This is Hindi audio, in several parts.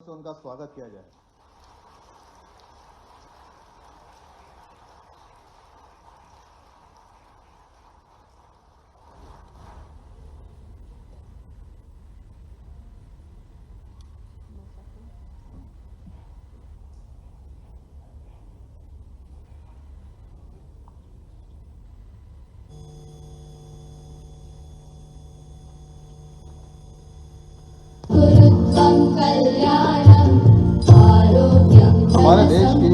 से उनका स्वागत किया जाए। हमारे देश की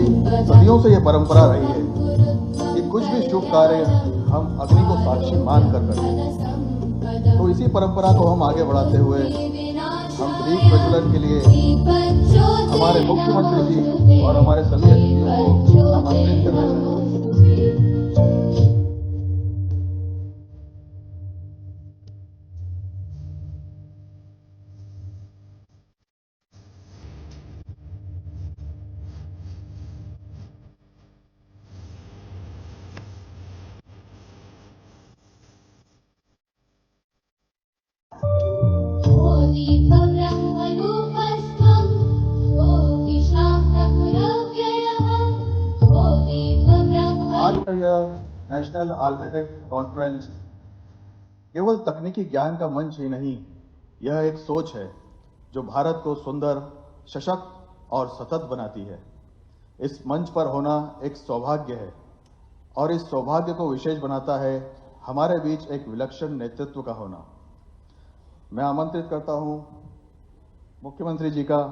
सदियों से ये परंपरा रही है कि कुछ भी शुभ कार्य हम अग्नि को साक्षी मान कर करें। तो इसी परंपरा को हम आगे बढ़ाते हुए हम दीप प्रज्वलन के लिए हमारे मुख्यमंत्री जी और हमारे सभी अतिथियों को आमंत्रित करना चाहते हैं। आज का यह नेशनल आर्किटेक्ट कॉन्फ्रेंस केवल तकनीकी ज्ञान का मंच ही नहीं, यह एक सोच है जो भारत को सुंदर, सशक्त और सतत बनाती है। इस मंच पर होना एक सौभाग्य है और इस सौभाग्य को विशेष बनाता है हमारे बीच एक विलक्षण नेतृत्व का होना। मैं आमंत्रित करता हूं मुख्यमंत्री जी का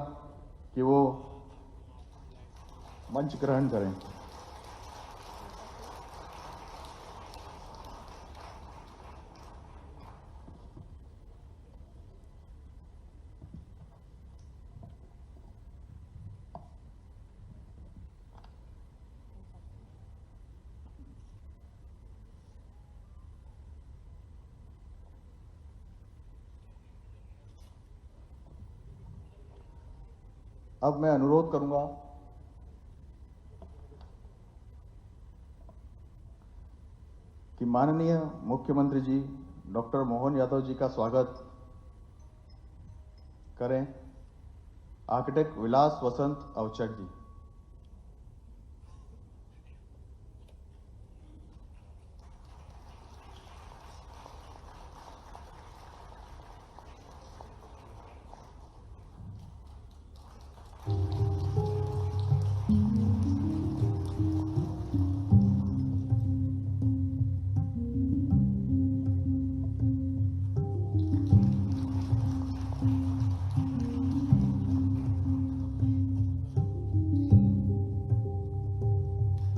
कि वो मंच ग्रहण करें। अब मैं अनुरोध करूंगा कि माननीय मुख्यमंत्री जी डॉक्टर मोहन यादव जी का स्वागत करें आर्किटेक्ट विलास वसंत अवचट जी।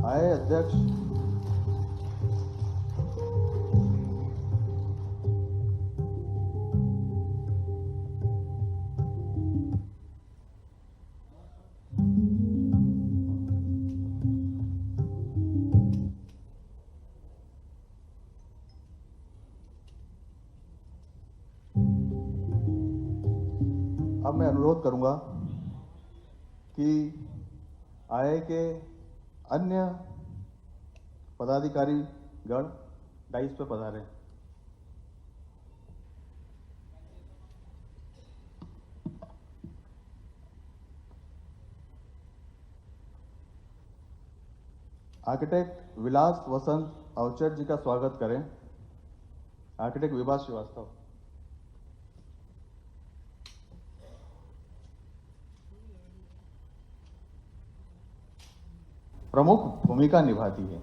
आए अध्यक्ष अब मैं अनुरोध करूंगा कि आए के अन्य पदाधिकारी गण डाइस पर पधारें। आर्किटेक्ट विलास वसंत अवचट जी का स्वागत करें आर्किटेक्ट विभा श्रीवास्तव। प्रमुख भूमिका निभाती है।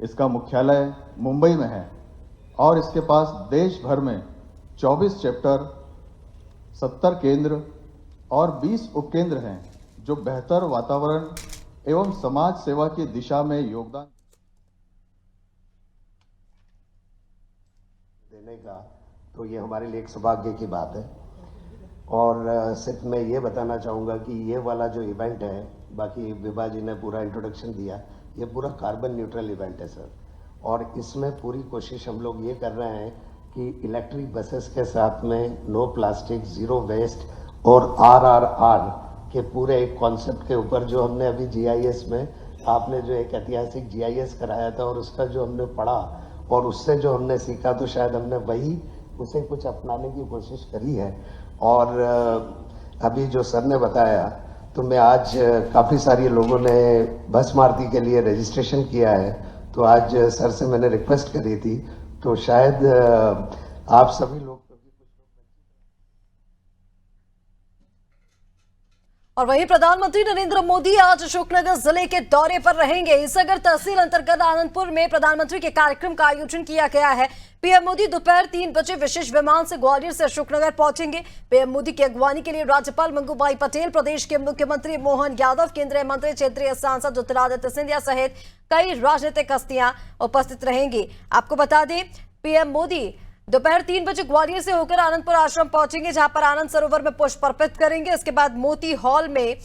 इसका मुख्यालय मुंबई में है और इसके पास देश भर में 24 चैप्टर, 70 केंद्र और 20 उपकेंद्र हैं जो बेहतर वातावरण एवं समाज सेवा की दिशा में योगदान देने का, तो ये हमारे लिए एक सौभाग्य की बात है। और सिर्फ मैं ये बताना चाहूँगा कि ये वाला जो इवेंट है, बाकी विभा जी ने पूरा इंट्रोडक्शन दिया, ये पूरा कार्बन न्यूट्रल इवेंट है सर। और इसमें पूरी कोशिश हम लोग ये कर रहे हैं कि इलेक्ट्रिक बसेस के साथ में नो प्लास्टिक, ज़ीरो वेस्ट और RRR के पूरे एक कॉन्सेप्ट के ऊपर जो हमने अभी GIS में, आपने जो एक ऐतिहासिक GIS कराया था और उसका जो हमने पढ़ा और उससे जो हमने सीखा, तो शायद हमने वही उसे कुछ अपनाने की कोशिश करी है। और अभी जो सर ने बताया, तो मैं आज काफ़ी सारी लोगों ने भस्म आरती के लिए रजिस्ट्रेशन किया है, तो आज सर से मैंने रिक्वेस्ट करी थी, तो शायद आप सभी लोग। और वहीं प्रधानमंत्री नरेंद्र मोदी आज अशोकनगर जिले के दौरे पर रहेंगे। इसगर तहसील अंतर्गत आनंदपुर में प्रधानमंत्री के कार्यक्रम का आयोजन किया गया है। पीएम मोदी दोपहर 3 बजे विशेष विमान से ग्वालियर से अशोकनगर पहुंचेंगे। पीएम मोदी की अगवानी के लिए राज्यपाल मंगूबाई पटेल, प्रदेश के मुख्यमंत्री मोहन यादव, केंद्रीय मंत्री, क्षेत्रीय सांसद ज्योतिरादित्य सिंधिया सहित कई राजनीतिक हस्तियां उपस्थित रहेंगी। आपको बता दें, पीएम मोदी दोपहर 3 बजे ग्वालियर से होकर आनंदपुर आश्रम पहुंचेंगे, जहां पर आनंद सरोवर में पुष्प अर्पित करेंगे। इसके बाद मोती हॉल में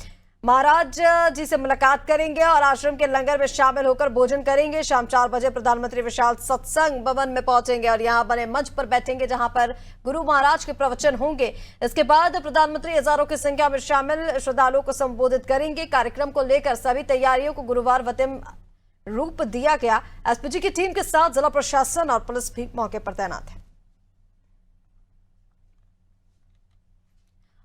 महाराज जी से मुलाकात करेंगे और आश्रम के लंगर में शामिल होकर भोजन करेंगे। शाम 4 बजे प्रधानमंत्री विशाल सत्संग भवन में पहुंचेंगे और यहां बने मंच पर बैठेंगे, जहां पर गुरु महाराज के प्रवचन होंगे। इसके बाद प्रधानमंत्री हजारों की संख्या में शामिल श्रद्धालुओं को संबोधित करेंगे। कार्यक्रम को लेकर सभी तैयारियों को गुरुवार वतिम रूप दिया गया। एसपीजी की टीम के साथ जिला प्रशासन और पुलिस भी मौके पर तैनात है।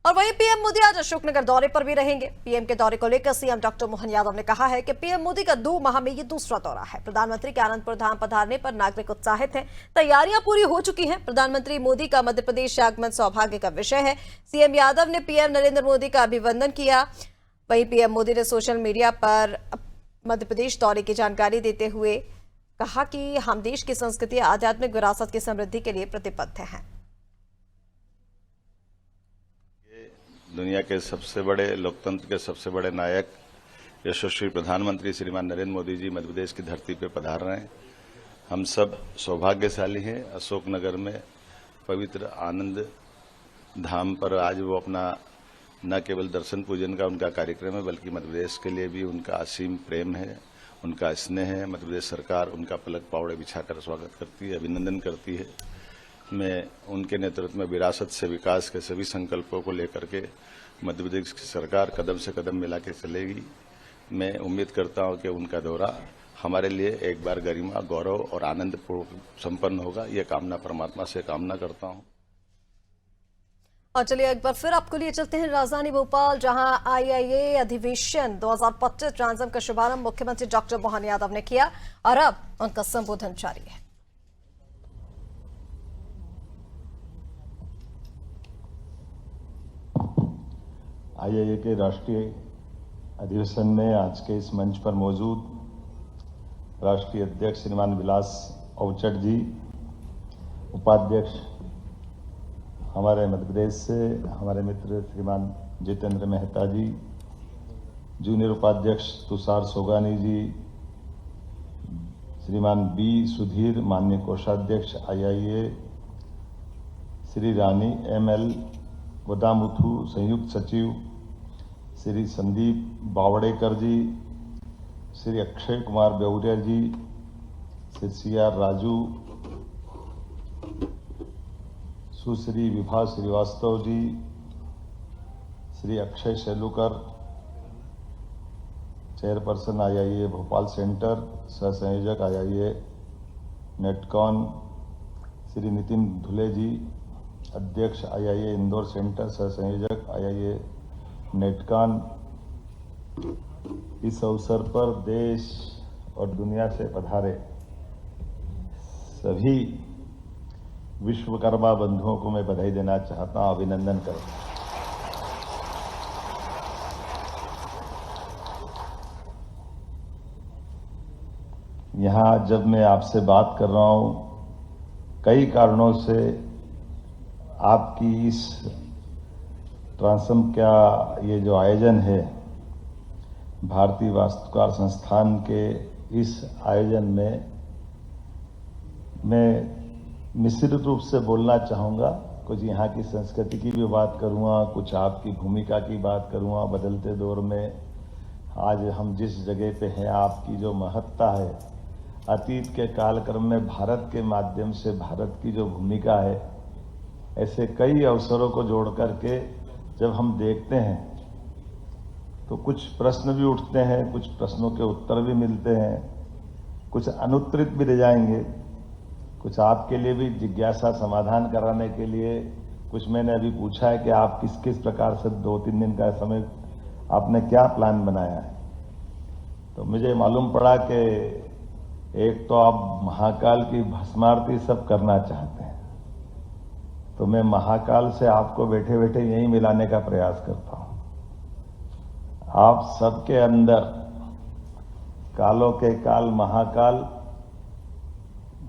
और वहीं पीएम मोदी आज अशोकनगर दौरे पर भी रहेंगे। पीएम के दौरे को लेकर सीएम डॉक्टर मोहन यादव ने कहा है कि पीएम मोदी का 2 माह में ये दूसरा दौरा है। प्रधानमंत्री के आनंदपुर धाम पधारने पर नागरिक उत्साहित हैं। तैयारियां पूरी हो चुकी हैं। प्रधानमंत्री मोदी का मध्य प्रदेश आगमन सौभाग्य का विषय है। सीएम यादव ने पीएम नरेंद्र मोदी का अभिवंदन किया। वहीं पीएम मोदी ने सोशल मीडिया पर मध्य प्रदेश दौरे की जानकारी देते हुए कहा कि हम देश की संस्कृति, आध्यात्मिक विरासत की समृद्धि के लिए प्रतिबद्ध हैं। दुनिया के सबसे बड़े लोकतंत्र के सबसे बड़े नायक यशस्वी प्रधानमंत्री श्रीमान नरेंद्र मोदी जी मध्य प्रदेश की धरती पर पधार रहे हैं। हम सब सौभाग्यशाली हैं। अशोकनगर में पवित्र आनंद धाम पर आज वो अपना न केवल दर्शन पूजन का उनका कार्यक्रम है, बल्कि मध्य प्रदेश के लिए भी उनका असीम प्रेम है, उनका स्नेह है। मध्य प्रदेश सरकार उनका पलक पावड़े बिछाकर स्वागत करती है, अभिनंदन करती है। मैं उनके नेतृत्व में विरासत से विकास के सभी संकल्पों को लेकर के मध्य प्रदेश की सरकार कदम से कदम मिला के चलेगी। मैं उम्मीद करता हूं कि उनका दौरा हमारे लिए एक बार गरिमा, गौरव और आनंद संपन्न होगा। ये कामना परमात्मा से कामना करता हूं। और चलिए एक बार फिर आपको लिए चलते हैं राजधानी भोपाल, जहां आईआईए अधिवेशन 2025 ट्रांसम का शुभारंभ मुख्यमंत्री डॉक्टर मोहन यादव ने किया और अब उनका संबोधन जारी है। आईआईए के राष्ट्रीय अधिवेशन में आज के इस मंच पर मौजूद राष्ट्रीय अध्यक्ष श्रीमान विलास अवचट जी, उपाध्यक्ष हमारे मध्य प्रदेश से हमारे मित्र श्रीमान जितेंद्र मेहता जी, जूनियर उपाध्यक्ष तुषार सोगानी जी, श्रीमान बी सुधीर, माननीय कोषाध्यक्ष आईआईए, श्री रानी एमएल वदामुथु, संयुक्त सचिव Shri Sandeep Bawadekar ji, Shri Akshay Kumar Beuria ji, Shri CR Raju, Sushri Vibha Srivastava ji, Shri Akshay Shelukar, chairperson IIA Bhopal centre, सह संयोजक आईआईए नेटकॉन, श्री नितिन धुले जी, अध्यक्ष आईआईए इंदौर सेंटर, सह संयोजक आईआईए नेटकॉन। इस अवसर पर देश और दुनिया से पधारे सभी विश्वकर्मा बंधुओं को मैं बधाई देना चाहता हूं, अभिनंदन करता हूं। यहाँ जब मैं आपसे बात कर रहा हूं, कई कारणों से आपकी इस ट्रांसम का ये जो आयोजन है, भारतीय वास्तुकार संस्थान के इस आयोजन में मैं मिश्रित रूप से बोलना चाहूँगा। कुछ यहाँ की संस्कृति की भी बात करूँगा, कुछ आपकी भूमिका की बात करूँगा। बदलते दौर में आज हम जिस जगह पे हैं, आपकी जो महत्ता है, अतीत के कालक्रम में भारत के माध्यम से भारत की जो भूमिका है, ऐसे कई अवसरों को जोड़ करके जब हम देखते हैं तो कुछ प्रश्न भी उठते हैं, कुछ प्रश्नों के उत्तर भी मिलते हैं, कुछ अनुत्तरित भी रह जाएंगे, कुछ आपके लिए भी जिज्ञासा समाधान कराने के लिए कुछ मैंने अभी पूछा है कि आप किस किस प्रकार से 2-3 दिन का समय आपने क्या प्लान बनाया है, तो मुझे मालूम पड़ा कि एक तो आप महाकाल की भस्मारती सब करना चाहते हैं, तो मैं महाकाल से आपको बैठे बैठे यहीं मिलाने का प्रयास करता हूं। आप सबके अंदर कालों के काल महाकाल,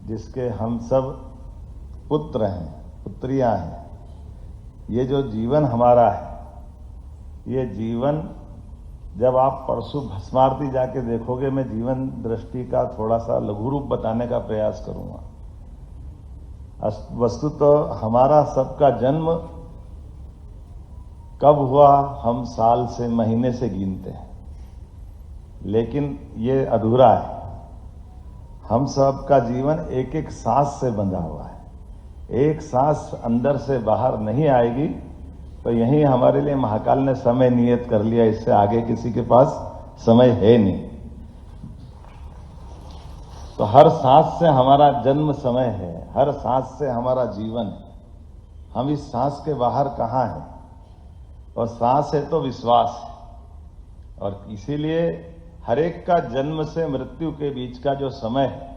जिसके हम सब पुत्र हैं, पुत्रियां हैं, ये जो जीवन हमारा है, ये जीवन जब आप परसों भस्मारती जाके देखोगे, मैं जीवन दृष्टि का थोड़ा सा लघु रूप बताने का प्रयास करूंगा। वस्तु तो हमारा सबका जन्म कब हुआ हम साल से महीने से गिनते हैं, लेकिन ये अधूरा है। हम सब का जीवन एक एक सांस से बंधा हुआ है। एक सांस अंदर से बाहर नहीं आएगी तो यही हमारे लिए महाकाल ने समय नियत कर लिया, इससे आगे किसी के पास समय है नहीं। तो हर सांस से हमारा जन्म समय है, हर सांस से हमारा जीवन है। हम इस सांस के बाहर कहाँ हैं? और सांस है तो विश्वास है, और इसीलिए हर एक का जन्म से मृत्यु के बीच का जो समय है,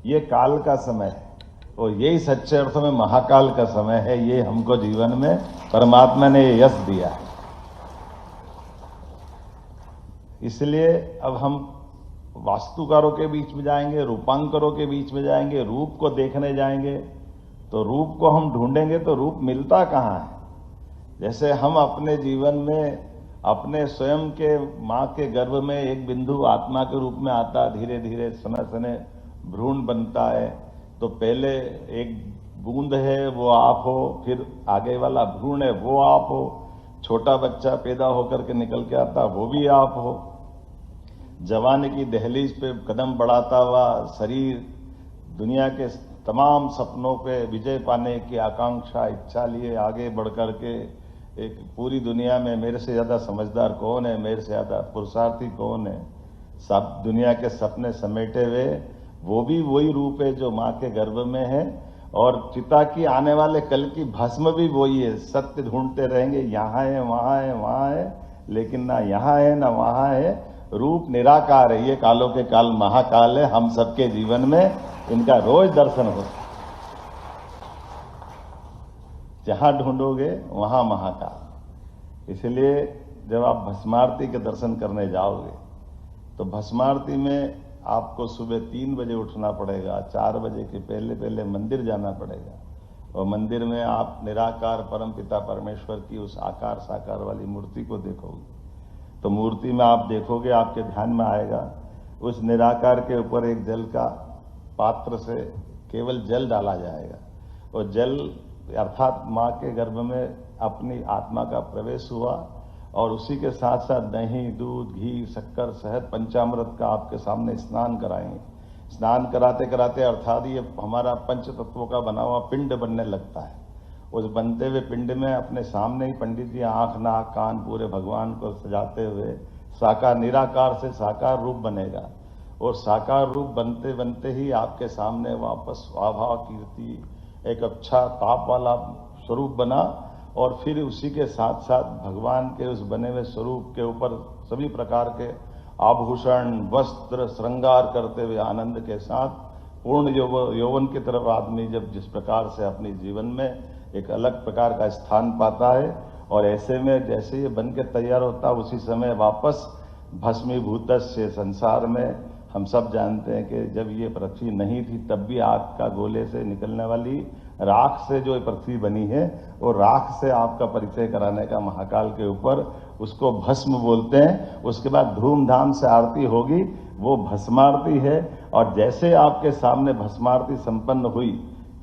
ये काल का समय है, और यही सच्चे अर्थों में महाकाल का समय है। ये हमको जीवन में परमात्मा ने यश दिया है। इसलिए अब हम वास्तुकारों के बीच में जाएंगे, रूपांकरों के बीच में जाएंगे, रूप को देखने जाएंगे, तो रूप को हम ढूंढेंगे तो रूप मिलता कहाँ है? जैसे हम अपने जीवन में अपने स्वयं के माँ के गर्भ में एक बिंदु आत्मा के रूप में आता, धीरे धीरे सने सने भ्रूण बनता है, तो पहले एक बूंद है वो आप हो, फिर आगे वाला भ्रूण है वो आप हो, छोटा बच्चा पैदा होकर के निकल के आता वो भी आप हो, जवानी की दहलीज पे कदम बढ़ाता हुआ शरीर दुनिया के तमाम सपनों पे विजय पाने की आकांक्षा इच्छा लिए आगे बढ़ कर के एक पूरी दुनिया में मेरे से ज्यादा समझदार कौन है, मेरे से ज्यादा पुरुषार्थी कौन है, सब दुनिया के सपने समेटे हुए वो भी वही रूप है जो माँ के गर्भ में है, और चिता की आने वाले कल की भस्म भी वही है। सत्य ढूंढते रहेंगे, यहाँ है वहाँ है वहाँ है, लेकिन ना यहाँ है ना वहाँ है। रूप निराकार है, ये कालों के काल महाकाल है। हम सबके जीवन में इनका रोज दर्शन होता है। जहां ढूंढोगे वहां महाकाल। इसलिए जब आप भस्मारती के दर्शन करने जाओगे तो भस्मारती में आपको सुबह 3 बजे उठना पड़ेगा, 4 बजे के पहले पहले मंदिर जाना पड़ेगा, और मंदिर में आप निराकार परमपिता परमेश्वर की उस आकार साकार वाली मूर्ति को देखोगे। तो मूर्ति में आप देखोगे, आपके ध्यान में आएगा उस निराकार के ऊपर एक जल का पात्र से केवल जल डाला जाएगा, और जल अर्थात माँ के गर्भ में अपनी आत्मा का प्रवेश हुआ, और उसी के साथ साथ दही, दूध, घी, शक्कर, शहद, पंचामृत का आपके सामने स्नान कराएंगे। स्नान कराते कराते अर्थात ये हमारा पंच तत्वों का बना हुआ पिंड बनने लगता है। उस बनते हुए पिंड में अपने सामने ही पंडित जी आंख, नाक, कान पूरे भगवान को सजाते हुए साकार निराकार से साकार रूप बनेगा, और साकार रूप बनते बनते ही आपके सामने वापस स्वाभा कीर्ति एक अच्छा ताप वाला स्वरूप बना, और फिर उसी के साथ साथ भगवान के उस बने हुए स्वरूप के ऊपर सभी प्रकार के आभूषण, वस्त्र, श्रृंगार करते हुए आनंद के साथ पूर्ण यौवन की तरफ आदमी जब जिस प्रकार से अपने जीवन में एक अलग प्रकार का स्थान पाता है, और ऐसे में जैसे ये बन के तैयार होता है उसी समय वापस भस्मीभूत से संसार में हम सब जानते हैं कि जब ये पृथ्वी नहीं थी तब भी आग का गोले से निकलने वाली राख से जो पृथ्वी बनी है, वो राख से आपका परिचय कराने का महाकाल के ऊपर उसको भस्म बोलते हैं। उसके बाद धूमधाम से आरती होगी, वो भस्मारती है। और जैसे आपके सामने भस्मारती संपन्न हुई,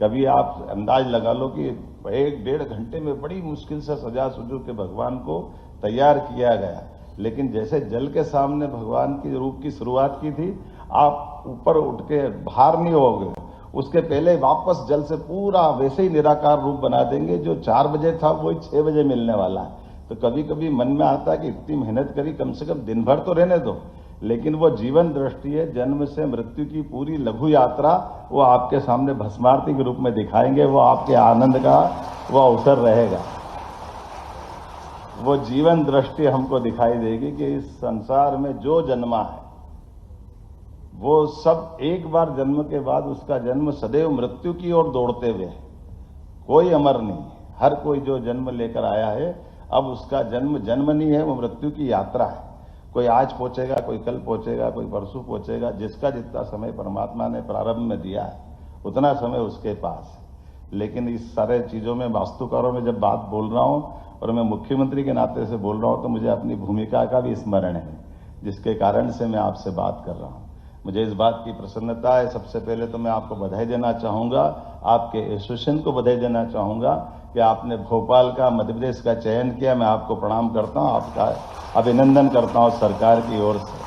कभी आप अंदाज लगा लो कि 1-1.5 घंटे में बड़ी मुश्किल से सजा सुजू के भगवान को तैयार किया गया, लेकिन जैसे जल के सामने भगवान की रूप की शुरुआत की थी, आप ऊपर उठ के बाहर नहीं होगे, उसके पहले वापस जल से पूरा वैसे ही निराकार रूप बना देंगे। जो 4 बजे था वही 6 बजे मिलने वाला है। तो कभी कभी मन में आता है कि इतनी मेहनत करी, कम से कम दिन भर तो रहने दो, लेकिन वो जीवन दृष्टि है, जन्म से मृत्यु की पूरी लघु यात्रा वो आपके सामने भस्मारती के रूप में दिखाएंगे। वो आपके आनंद का वो अवसर रहेगा। वो जीवन दृष्टि हमको दिखाई देगी कि इस संसार में जो जन्मा है वो सब एक बार जन्म के बाद उसका जन्म सदैव मृत्यु की ओर दौड़ते हुए है। कोई अमर नहीं, हर कोई जो जन्म लेकर आया है अब उसका जन्म जन्म नहीं है, वो मृत्यु की यात्रा है। कोई आज पहुंचेगा, कोई कल पहुंचेगा, कोई परसों पहुंचेगा। जिसका जितना समय परमात्मा ने प्रारंभ में दिया है उतना समय उसके पास है। लेकिन इस सारे चीजों में, वास्तुकारों में जब बात बोल रहा हूं और मैं मुख्यमंत्री के नाते से बोल रहा हूं तो मुझे अपनी भूमिका का भी स्मरण है, जिसके कारण से मैं आपसे बात कर रहा हूं। मुझे इस बात की प्रसन्नता है। सबसे पहले तो मैं आपको बधाई देना चाहूंगा, आपके एसोसिएशन को बधाई देना चाहूंगा कि आपने भोपाल का, मध्य प्रदेश का चयन किया। मैं आपको प्रणाम करता हूं, आपका अभिनंदन करता हूं सरकार की ओर से।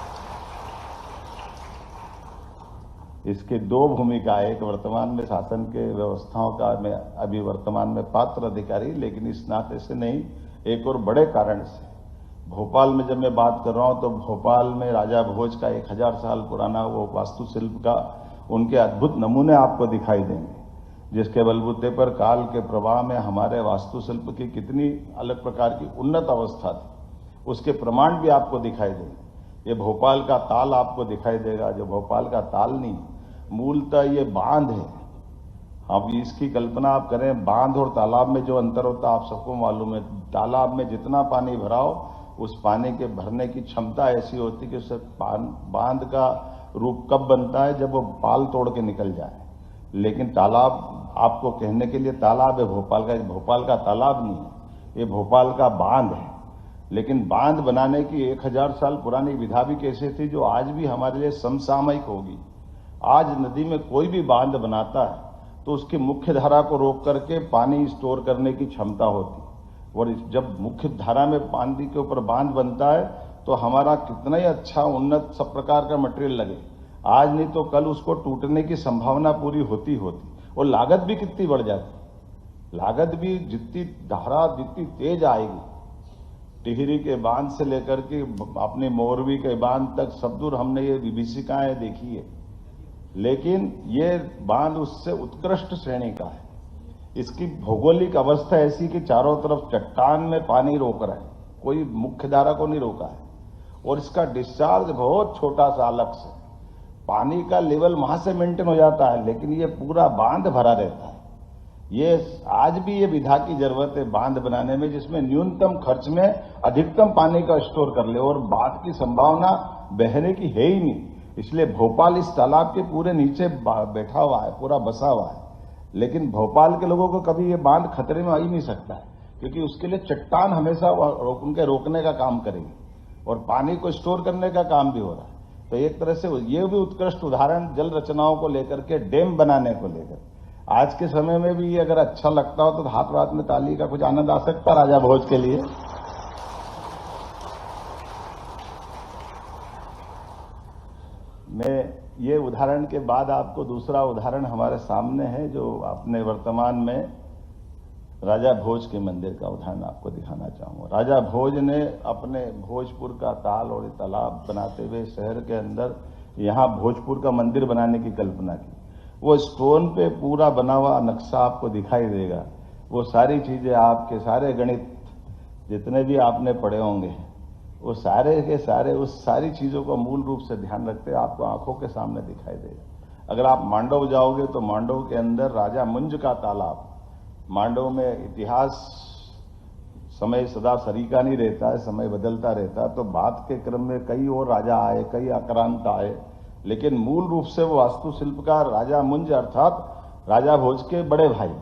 इसकी दो भूमिका, एक वर्तमान में शासन के व्यवस्थाओं का मैं अभी वर्तमान में पात्र अधिकारी, लेकिन इस नाते से नहीं, एक और बड़े कारण से भोपाल में जब मैं बात कर रहा हूं तो भोपाल में राजा भोज का 1000 साल पुराना वो वास्तुशिल्प का उनके अद्भुत नमूने आपको दिखाई देंगे, जिसके बलबूते पर काल के प्रवाह में हमारे वास्तुशिल्प की कितनी अलग प्रकार की उन्नत अवस्था थी, उसके प्रमाण भी आपको दिखाई देंगे। ये भोपाल का ताल आपको दिखाई देगा, जो भोपाल का ताल नहीं, मूलतः ये बांध है। अब इसकी कल्पना आप करें, बांध और तालाब में जो अंतर होता है आप सबको मालूम है। तालाब में जितना पानी भराओ उस पानी के भरने की क्षमता ऐसी होती कि उससे बांध का रूप कब बनता है, जब वो पाल तोड़ के निकल जाए। लेकिन तालाब आपको कहने के लिए तालाब है भोपाल का तालाब नहीं है, ये भोपाल का बांध है। लेकिन बांध बनाने की 1000 साल पुरानी विधा भी कैसे थी, जो आज भी हमारे लिए समसामयिक होगी। आज नदी में कोई भी बांध बनाता है तो उसकी मुख्य धारा को रोक करके पानी स्टोर करने की क्षमता होती, और जब मुख्य धारा में पानी के ऊपर बांध बनता है तो हमारा कितना ही अच्छा उन्नत सब प्रकार का मटेरियल लगे, आज नहीं तो कल उसको टूटने की संभावना पूरी होती और लागत भी कितनी बढ़ जाती। लागत भी जितनी धारा जितनी तेज आएगी, टिहरी के बांध से लेकर के अपने मोरवी के बांध तक सब दूर हमने ये विभीषिकाएं देखी है, लेकिन ये बांध उससे उत्कृष्ट श्रेणी का है। इसकी भौगोलिक अवस्था ऐसी कि चारों तरफ चट्टान में पानी रोक रहा है, कोई मुख्य धारा को नहीं रोका है, और इसका डिस्चार्ज बहुत छोटा सा अलग से, पानी का लेवल वहां से मेंटेन हो जाता है, लेकिन ये पूरा बांध भरा रहता है। ये आज भी ये विधा की जरूरत है बांध बनाने में, जिसमें न्यूनतम खर्च में अधिकतम पानी का स्टोर कर ले, और बाढ़ की संभावना बहने की है ही नहीं। इसलिए भोपाल इस तालाब के पूरे नीचे बैठा हुआ है, पूरा बसा हुआ है। लेकिन भोपाल के लोगों को कभी ये बांध खतरे में आ ही नहीं सकता है, क्योंकि उसके लिए चट्टान हमेशा उनके रोकने का काम करेगी और पानी को स्टोर करने का काम भी हो रहा है। तो एक तरह से ये भी उत्कृष्ट उदाहरण जल रचनाओं को लेकर के, डैम बनाने को लेकर, आज के समय में भी ये अगर अच्छा लगता हो तो हाथ रात में ताली का कुछ आनंद आ सकता राजा भोज के लिए। मैं ये उदाहरण के बाद आपको दूसरा उदाहरण हमारे सामने है, जो अपने वर्तमान में राजा भोज के मंदिर का उदाहरण आपको दिखाना चाहूंगा। राजा भोज ने अपने भोजपुर का ताल और तालाब बनाते हुए शहर के अंदर यहाँ भोजपुर का मंदिर बनाने की कल्पना की। वो स्टोन पे पूरा बना हुआ नक्शा आपको दिखाई देगा। वो सारी चीजें, आपके सारे गणित जितने भी आपने पढ़े होंगे, वो सारे के सारे उस सारी चीजों को मूल रूप से ध्यान रखते आपको आंखों के सामने दिखाई देगा। अगर आप मांडव जाओगे तो मांडव के अंदर राजा मुंज का तालाब, मांडव में इतिहास समय सदा सरीका नहीं रहता है, समय बदलता रहता है, तो बात के क्रम में कई और राजा आए, कई आक्रांत आए, लेकिन मूल रूप से वो वास्तुशिल्पकार राजा मुंज अर्थात राजा भोज के बड़े भाई,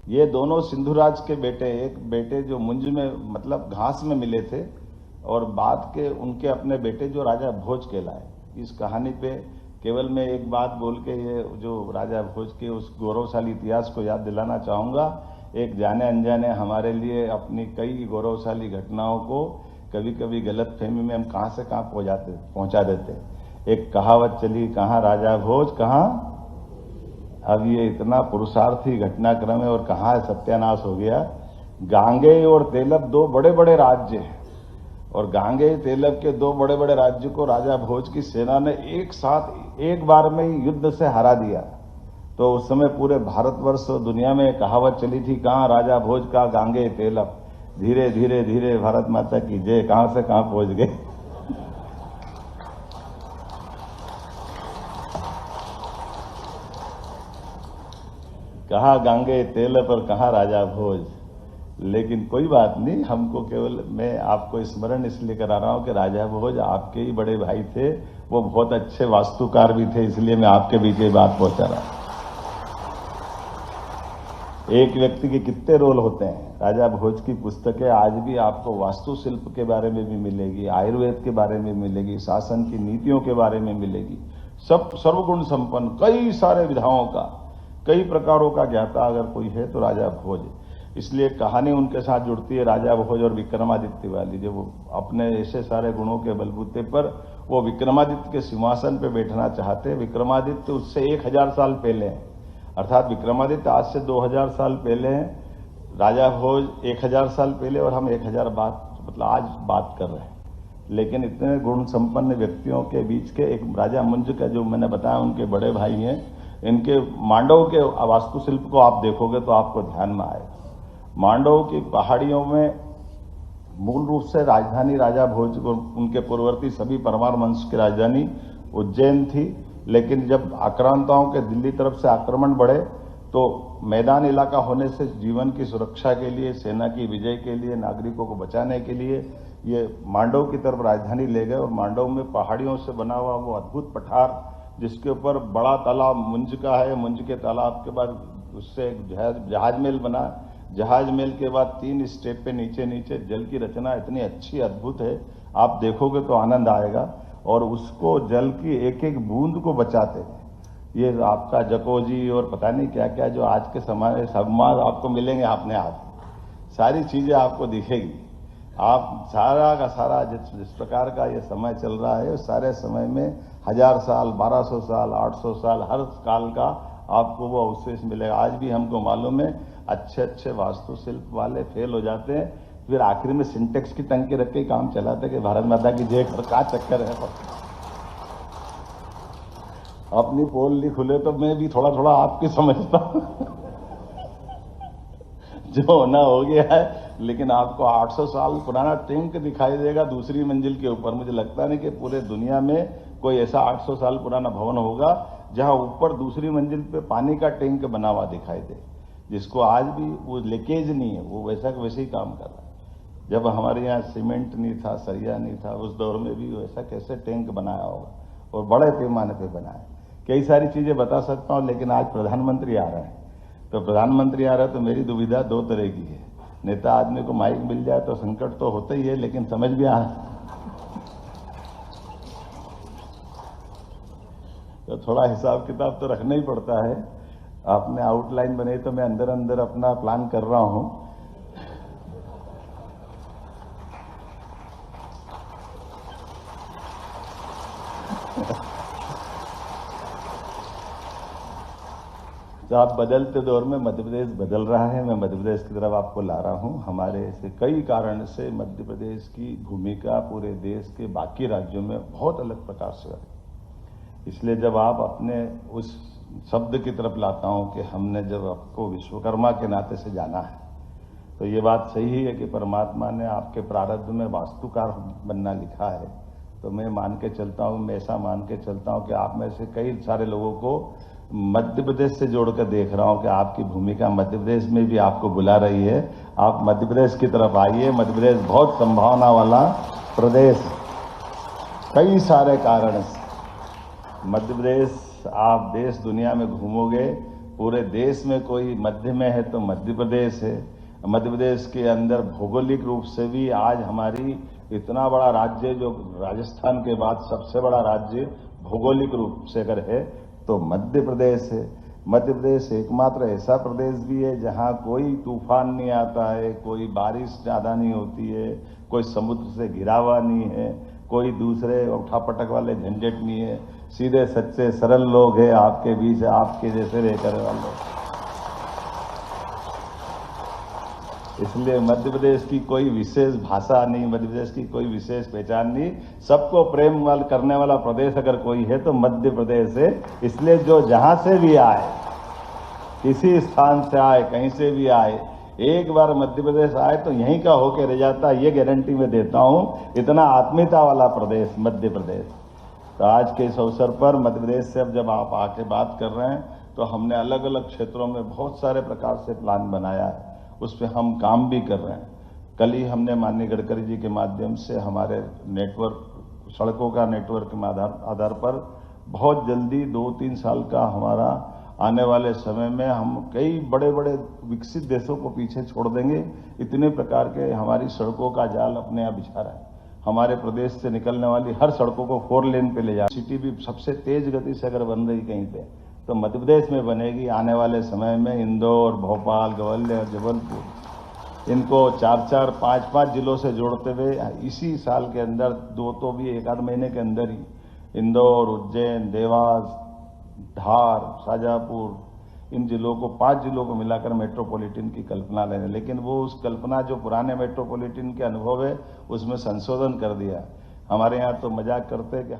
ये दोनों सिंधुराज के बेटे, एक बेटे जो मुंज में मतलब घास में मिले थे, और बाद के उनके अपने बेटे जो राजा भोज कहलाए। इस कहानी पे केवल मैं एक बात बोल के ये जो राजा भोज के उस गौरवशाली इतिहास को याद दिलाना चाहूँगा। एक जाने अनजाने हमारे लिए अपनी कई गौरवशाली घटनाओं को कभी कभी गलतफहमी में हम कहाँ से कहाँ पहुँचा देते। एक कहावत चली, कहाँ राजा भोज कहाँ, अब ये इतना पुरुषार्थी घटनाक्रम है और कहाँ सत्यानाश हो गया। गांगे और तेलप दो बड़े बड़े राज्य हैं, और गांगेय तेलप के दो बड़े बड़े राज्यों को राजा भोज की सेना ने एक साथ एक बार में ही युद्ध से हरा दिया। तो उस समय पूरे भारतवर्ष और दुनिया में कहावत चली थी, कहाँ राजा भोज का गांगेय तेलप, धीरे धीरे धीरे भारत माता की जय, कहां से कहां पहुंच गए। कहाँ गांगेय तेलप और कहाँ राजा भोज। लेकिन कोई बात नहीं, हमको केवल मैं आपको स्मरण इसलिए करा रहा हूं कि राजा भोज आपके ही बड़े भाई थे, वो बहुत अच्छे वास्तुकार भी थे, इसलिए मैं आपके बीच ये बात पहुंचा रहा हूं। एक व्यक्ति के कितने रोल होते हैं। राजा भोज की पुस्तकें आज भी आपको वास्तुशिल्प के बारे में भी मिलेगी, आयुर्वेद के बारे में मिलेगी, शासन की नीतियों के बारे में मिलेगी, सब सर्वगुण संपन्न कई सारे विधाओं का, कई प्रकारों का ज्ञाता अगर कोई है तो राजा भोज। इसलिए कहानी उनके साथ जुड़ती है राजा भोज और विक्रमादित्य वाली, जो वो अपने ऐसे सारे गुणों के बलबूते पर वो विक्रमादित्य के सिंहासन पे बैठना चाहते। विक्रमादित्य उससे 1000 साल पहले हैं, अर्थात विक्रमादित्य आज से 2000 साल पहले हैं, राजा भोज 1000 साल पहले, और हम 1000 आज बात कर रहे हैं। लेकिन इतने गुण संपन्न व्यक्तियों के बीच के एक राजा मुंज का, जो मैंने बताया उनके बड़े भाई हैं, इनके मांडव के वास्तुशिल्प को आप देखोगे तो आपको ध्यान में आएगा। मांडव की पहाड़ियों में मूल रूप से राजधानी राजा भोज को, उनके पूर्ववर्ती सभी परमार वंश की राजधानी उज्जैन थी। लेकिन जब आक्रांताओं के दिल्ली तरफ से आक्रमण बढ़े तो मैदान इलाका होने से जीवन की सुरक्षा के लिए, सेना की विजय के लिए, नागरिकों को बचाने के लिए ये मांडव की तरफ राजधानी ले गए। और मांडव में पहाड़ियों से बना हुआ वो अद्भुत पठार, जिसके ऊपर बड़ा तालाब मुंज का है, मुंज के तालाब के बाद उससे एक जहाज महल बना, जहाज महल के बाद 3 स्टेप पे नीचे नीचे जल की रचना इतनी अच्छी अद्भुत है, आप देखोगे तो आनंद आएगा। और उसको जल की एक एक बूंद को बचाते हैं। ये आपका जकोजी और पता नहीं क्या क्या जो आज के समय सम्मान आपको मिलेंगे अपने हाथ, सारी चीजें आपको दिखेगी। आप सारा का सारा जिस प्रकार का ये समय चल रहा है, उस सारे समय में 1000 साल, 1200 साल, 800 साल, हर काल का आपको वो अवशेष मिलेगा। आज भी हमको मालूम है अच्छे अच्छे वास्तुशिल्प वाले फेल हो जाते हैं, फिर आखिर में सिंटेक्स की टंकी रख के काम चलाते कि भारत माता की जय कर, का चक्कर है। अपनी पोल नहीं खुले तो मैं भी थोड़ा थोड़ा आपकी समझता हूं। जो होना हो गया है, लेकिन आपको 800 साल पुराना टैंक दिखाई देगा दूसरी मंजिल के ऊपर। मुझे लगता नहीं कि पूरे दुनिया में कोई ऐसा 800 साल पुराना भवन होगा जहां ऊपर दूसरी मंजिल पे पानी का टैंक बना हुआ दिखाई दे, जिसको आज भी वो लीकेज नहीं है, वो वैसा वैसे ही काम कर रहा है। जब हमारे यहाँ सीमेंट नहीं था, सरिया नहीं था, उस दौर में भी वैसा कैसे टैंक बनाया होगा, और बड़े पैमाने पे बनाया। कई सारी चीजें बता सकता हूँ, लेकिन आज प्रधानमंत्री आ रहे हैं, तो प्रधानमंत्री आ रहा है तो मेरी दुविधा 2 तरह की है। नेता आदमी को माइक मिल जाए तो संकट तो होता ही है, लेकिन समझ भी आ तो थोड़ा हिसाब किताब तो रखना ही पड़ता है। आपने आउटलाइन बनाई तो मैं अंदर अंदर अपना प्लान कर रहा हूं। तो आप बदलते दौर में मध्य प्रदेश बदल रहा है, मैं मध्य प्रदेश की तरफ आपको ला रहा हूं। हमारे ऐसे कई कारण से मध्य प्रदेश की भूमिका पूरे देश के बाकी राज्यों में बहुत अलग प्रकार से है। इसलिए जब आप अपने उस शब्द की तरफ लाता हूं कि हमने जब आपको विश्वकर्मा के नाते से जाना है, तो ये बात सही है कि परमात्मा ने आपके प्रारब्ध में वास्तुकार बनना लिखा है। तो मैं मान के चलता हूं, मैं ऐसा मान के चलता हूं कि आप में से कई सारे लोगों को मध्य प्रदेश से जोड़कर देख रहा हूं कि आपकी भूमिका मध्य प्रदेश में भी आपको बुला रही है। आप मध्य प्रदेश की तरफ आइए। मध्य प्रदेश बहुत संभावना वाला प्रदेश, कई सारे कारण से मध्य प्रदेश, आप देश दुनिया में घूमोगे, पूरे देश में कोई मध्य में है तो मध्य प्रदेश है। मध्य प्रदेश के अंदर भौगोलिक रूप से भी आज हमारी इतना बड़ा राज्य, जो राजस्थान के बाद सबसे बड़ा राज्य भौगोलिक रूप से अगर है तो मध्य प्रदेश है। मध्य प्रदेश एकमात्र ऐसा प्रदेश भी है जहां कोई तूफान नहीं आता है, कोई बारिश ज्यादा नहीं होती है, कोई समुद्र से घिरा हुआ नहीं है, कोई दूसरे उठापटक वाले झंझट नहीं है। सीधे सच्चे सरल लोग हैं आपके बीच, आपके जैसे रहकर वाले। इसलिए मध्य प्रदेश की कोई विशेष भाषा नहीं, मध्य प्रदेश की कोई विशेष पहचान नहीं। सबको प्रेम करने वाला प्रदेश अगर कोई है तो मध्य प्रदेश है। इसलिए जो जहां से भी आए, किसी स्थान से आए, कहीं से भी आए, एक बार मध्य प्रदेश आए तो यहीं का होके रह जाता, ये गारंटी मैं देता हूं। इतना आत्मीयता वाला प्रदेश मध्य प्रदेश। तो आज के इस अवसर पर मध्य प्रदेश से अब जब आप आके बात कर रहे हैं तो हमने अलग अलग क्षेत्रों में बहुत सारे प्रकार से प्लान बनाया है, उस पर हम काम भी कर रहे हैं। कल ही हमने माननीय गडकरी जी के माध्यम से हमारे नेटवर्क, सड़कों का नेटवर्क के आधार पर बहुत जल्दी 2-3 साल का हमारा आने वाले समय में हम कई बड़े बड़े विकसित देशों को पीछे छोड़ देंगे। इतने प्रकार के हमारी सड़कों का जाल अपने यहाँ बिछा रहा है। हमारे प्रदेश से निकलने वाली हर सड़कों को 4 लेन पे ले जा, सिटी भी सबसे तेज गति से अगर बन रही कहीं पे तो मध्य प्रदेश में बनेगी। आने वाले समय में इंदौर, भोपाल, ग्वालियर, जबलपुर, इनको 4-4, 5-5 जिलों से जोड़ते हुए इसी साल के अंदर, 2 तो भी 1 आध महीने के अंदर ही, इंदौर, उज्जैन, देवास, धार, शाजापुर, इन जिलों को 5 जिलों को मिलाकर मेट्रोपॉलिटन की कल्पना लेने। लेकिन वो उस कल्पना जो पुराने मेट्रोपॉलिटन के अनुभव है उसमें संशोधन कर दिया। हमारे यहाँ तो मजाक करते हैं कि